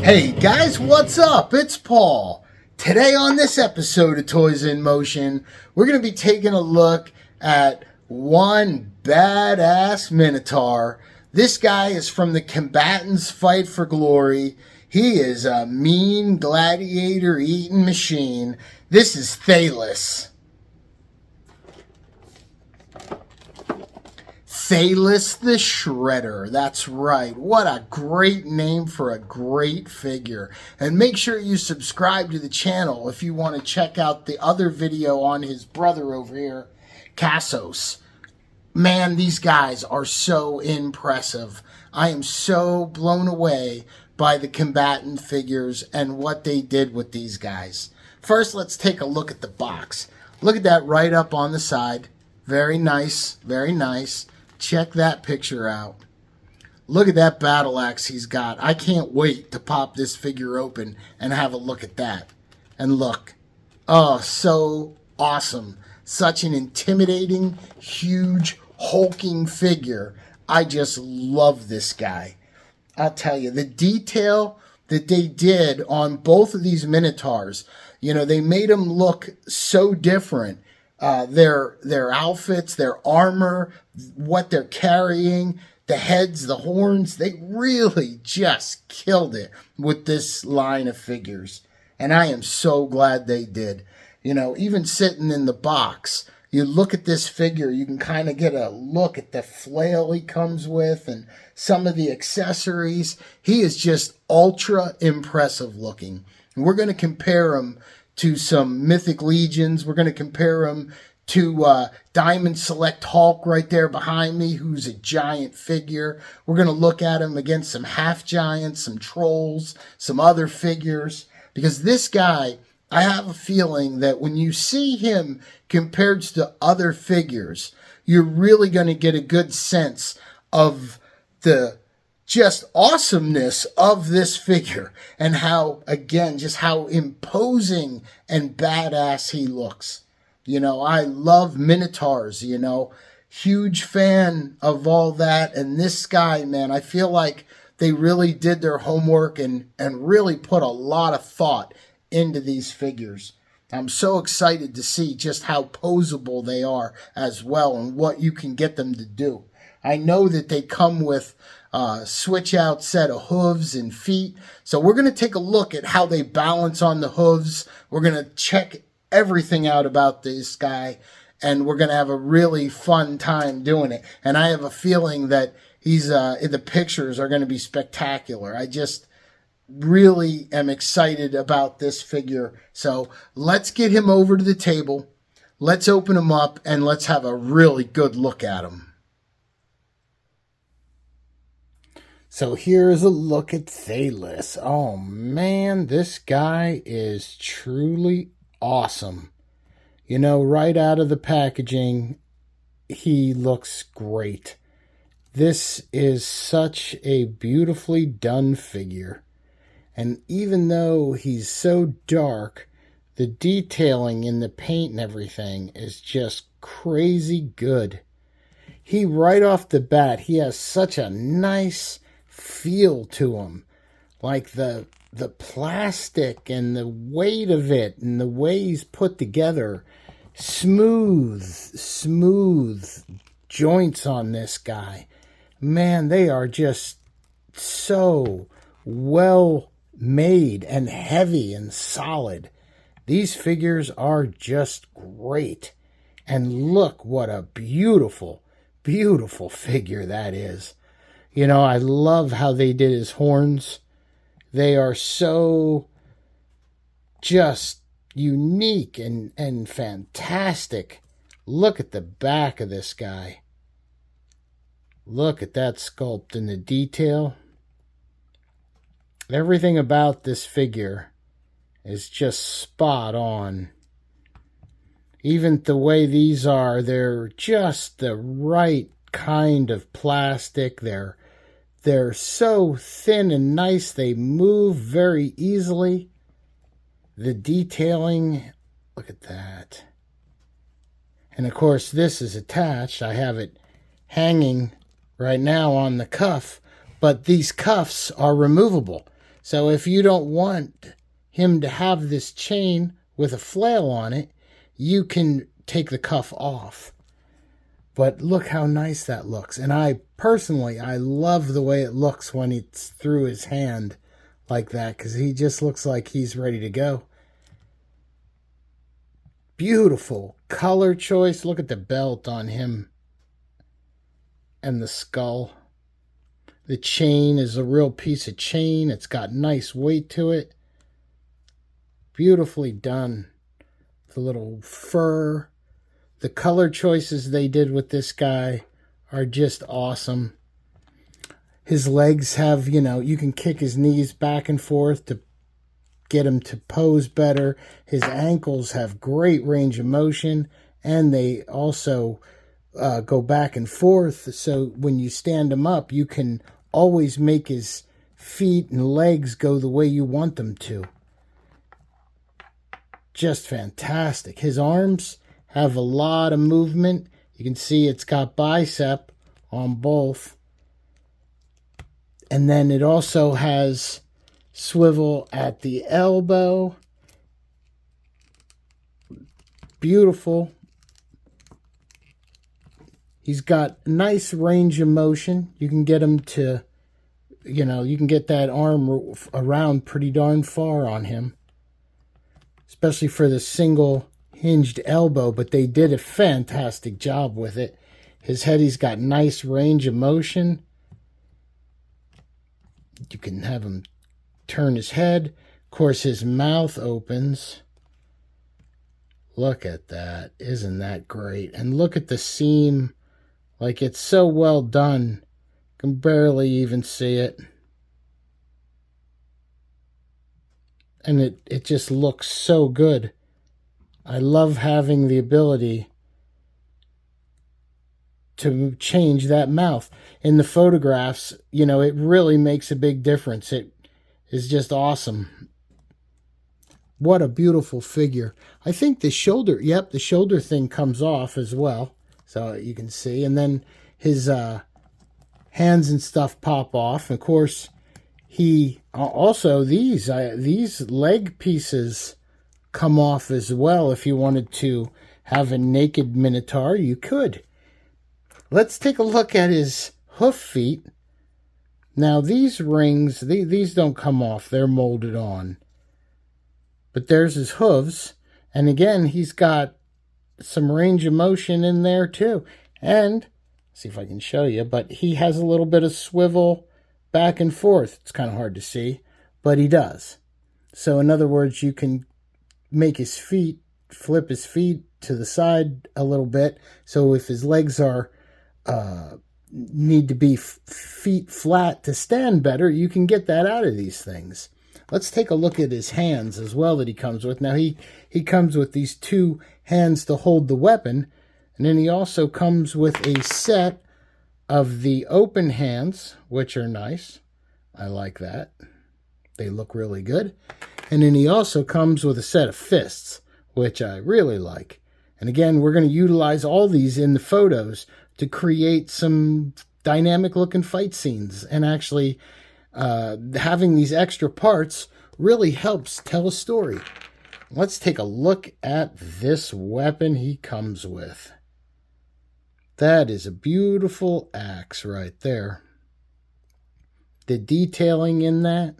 Hey guys, what's up? It's Paul. Today on this episode of Toys in Motion, we're going to be taking a look at one badass Minotaur. This guy is from the Combatants Fight for Glory. He is a mean gladiator-eating machine. This is Thalus. Thalus the Shredder. That's right. What a great name for a great figure. And make sure you subscribe to the channel if you want to check out the other video on his brother over here, Cassos. Man, these guys are so impressive. I am so blown away by the combatant figures and what they did with these guys. First, let's take a look at the box. Look at that right up on the side. Very nice, very nice. Check that picture out. Look at that battle axe he's got. I can't wait to pop this figure open and have a look at that. And look. Oh, so awesome. Such an intimidating, huge, hulking figure. I just love this guy. I'll tell you, the detail that they did on both of these Minotaurs, you know, they made them look so different. Their outfits, their armor, what they're carrying, the heads, the horns, they really just killed it with this line of figures. And I am so glad they did. You know, even sitting in the box, you look at this figure, you can kind of get a look at the flail he comes with and some of the accessories. He is just ultra impressive looking. And we're going to compare him to some Mythic Legions. We're going to compare him to Diamond Select Hulk right there behind me, who's a giant figure. We're going to look at him against some half giants, some trolls, some other figures. Because this guy, I have a feeling that when you see him compared to other figures, you're really going to get a good sense of the just awesomeness of this figure and how, again, just how imposing and badass he looks. You know, I love Minotaurs, you know, huge fan of all that. And this guy, man, I feel like they really did their homework and really put a lot of thought into these figures. I'm so excited to see just how posable they are as well and what you can get them to do. I know that they come with switch out set of hooves and feet. So we're going to take a look at how they balance on the hooves. We're going to check everything out about this guy, and we're going to have a really fun time doing it. And I have a feeling that the pictures are going to be spectacular. I just really am excited about this figure. So let's get him over to the table. Let's open him up and let's have a really good look at him. So here's a look at Thalus. Oh man, this guy is truly awesome. You know, right out of the packaging, he looks great. This is such a beautifully done figure. And even though he's so dark, the detailing in the paint and everything is just crazy good. He, right off the bat, he has such a nice feel to him, like the plastic and the weight of it and the way he's put together. Smooth joints on this guy. Man, they are just so well made and heavy and solid. These figures are just great. And look what a beautiful, beautiful figure that is. You know, I love how they did his horns. They are so just unique and fantastic. Look at the back of this guy. Look at that sculpt and the detail. Everything about this figure is just spot on. Even the way these are, they're just the right kind of plastic. They're so thin and nice. They move very easily. The detailing, look at that. And of course, this is attached. I have it hanging right now on the cuff, but these cuffs are removable. So if you don't want him to have this chain with a flail on it, you can take the cuff off. But look how nice that looks. And I love the way it looks when it's through his hand like that, because he just looks like he's ready to go. Beautiful color choice. Look at the belt on him and the skull. The chain is a real piece of chain. It's got nice weight to it. Beautifully done. The little fur. The color choices they did with this guy are just awesome. His legs have, you can kick his knees back and forth to get him to pose better. His ankles have great range of motion, and they also go back and forth. So when you stand him up, you can always make his feet and legs go the way you want them to. Just fantastic. His arms have a lot of movement. You can see it's got bicep on both. And then it also has swivel at the elbow. Beautiful. He's got nice range of motion. You can get him to, you can get that arm around pretty darn far on him. Especially for the single hinged elbow, but they did a fantastic job with it. His head, he's got nice range of motion. You can have him turn his head. Of course, his mouth opens. Look at that. Isn't that great? And look at the seam. Like, it's so well done. Can barely even see it. And it just looks so good. I love having the ability to change that mouth. In the photographs, it really makes a big difference. It is just awesome. What a beautiful figure. I think the shoulder, the shoulder thing comes off as well. So you can see. And then his hands and stuff pop off. Of course, he also, these leg pieces come off as well. If you wanted to have a naked Minotaur, you could. Let's take a look at his hoof feet. Now these rings, these don't come off. They're molded on. But there's his hooves. And again, he's got some range of motion in there too. And, see if I can show you, but he has a little bit of swivel back and forth. It's kind of hard to see, but he does. So in other words, you can make his feet, flip his feet to the side a little bit. So if his legs are need to be feet flat to stand better, you can get that out of these things. Let's take a look at his hands as well that he comes with. Now he comes with these two hands to hold the weapon, and then he also comes with a set of the open hands, which are nice. I like that. They look really good. And then he also comes with a set of fists, which I really like. And again, we're going to utilize all these in the photos to create some dynamic looking fight scenes. And actually, having these extra parts really helps tell a story. Let's take a look at this weapon he comes with. That is a beautiful axe right there. The detailing in that.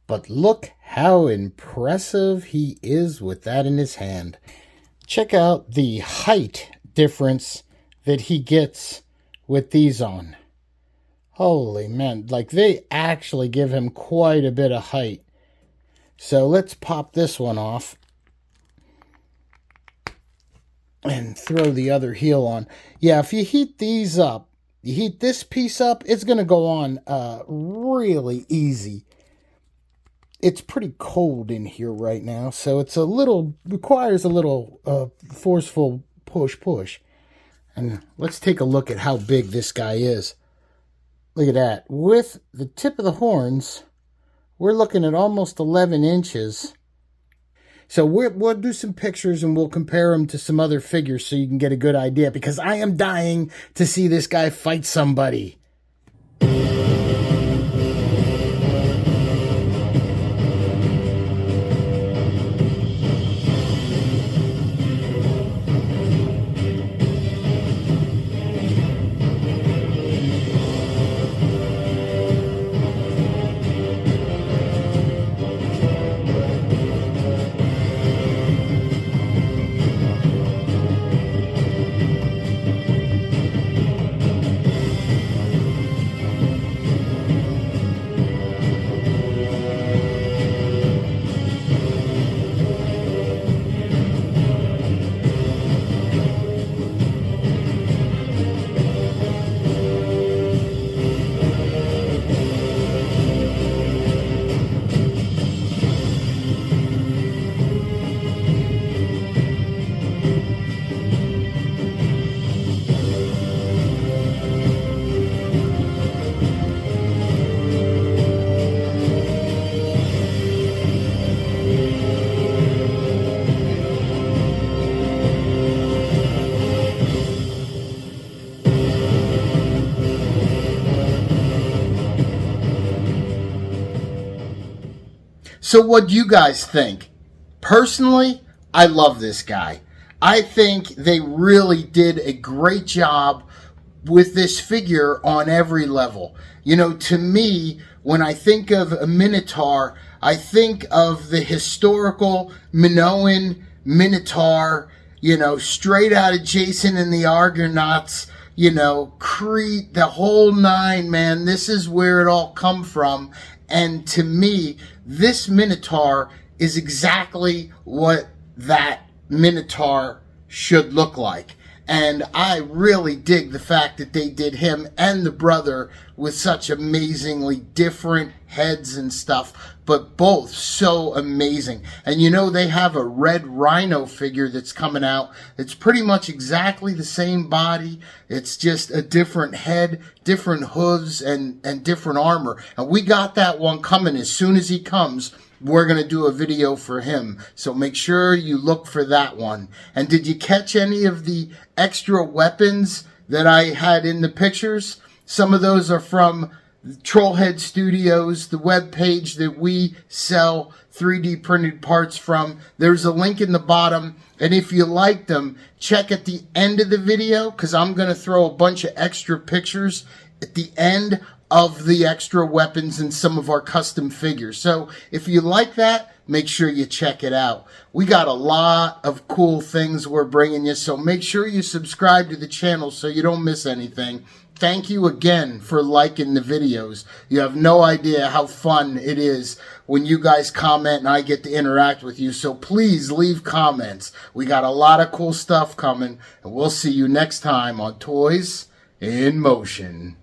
But look how impressive he is with that in his hand. Check out the height difference that he gets with these on. Holy man, like they actually give him quite a bit of height. So let's pop this one off and throw the other heel on. Yeah, if you heat these up, you heat this piece up, it's going to go on really easy. It's pretty cold in here right now, so it's requires a little forceful push. And let's take a look at how big this guy is. Look at that. With the tip of the horns, we're looking at almost 11 inches. So we'll do some pictures and we'll compare them to some other figures so you can get a good idea, because I am dying to see this guy fight somebody. So what do you guys think? Personally, I love this guy. I think they really did a great job with this figure on every level. You know, to me, when I think of a Minotaur, I think of the historical Minoan Minotaur, you know, straight out of Jason and the Argonauts, you know, Crete, the whole nine, man. This is where it all come from. And to me, this Minotaur is exactly what that Minotaur should look like. And I really dig the fact that they did him and the brother with such amazingly different heads and stuff, but both so amazing. And you know, they have a red rhino figure that's coming out. It's pretty much exactly the same body. It's just a different head, different hooves, and different armor. And we got that one coming. As soon as he comes, we're going to do a video for him. So make sure you look for that one. And did you catch any of the extra weapons that I had in the pictures? Some of those are from Trollhead Studios, the web page that we sell 3D printed parts from. There's a link in the bottom. And if you like them, check at the end of the video, because I'm going to throw a bunch of extra pictures at the end of the extra weapons and some of our custom figures. So if you like that, make sure you check it out. We got a lot of cool things we're bringing you, so make sure you subscribe to the channel so you don't miss anything. Thank you again for liking the videos. You have no idea how fun it is when you guys comment and I get to interact with you. So please leave comments. We got a lot of cool stuff coming, and we'll see you next time on Toys in Motion.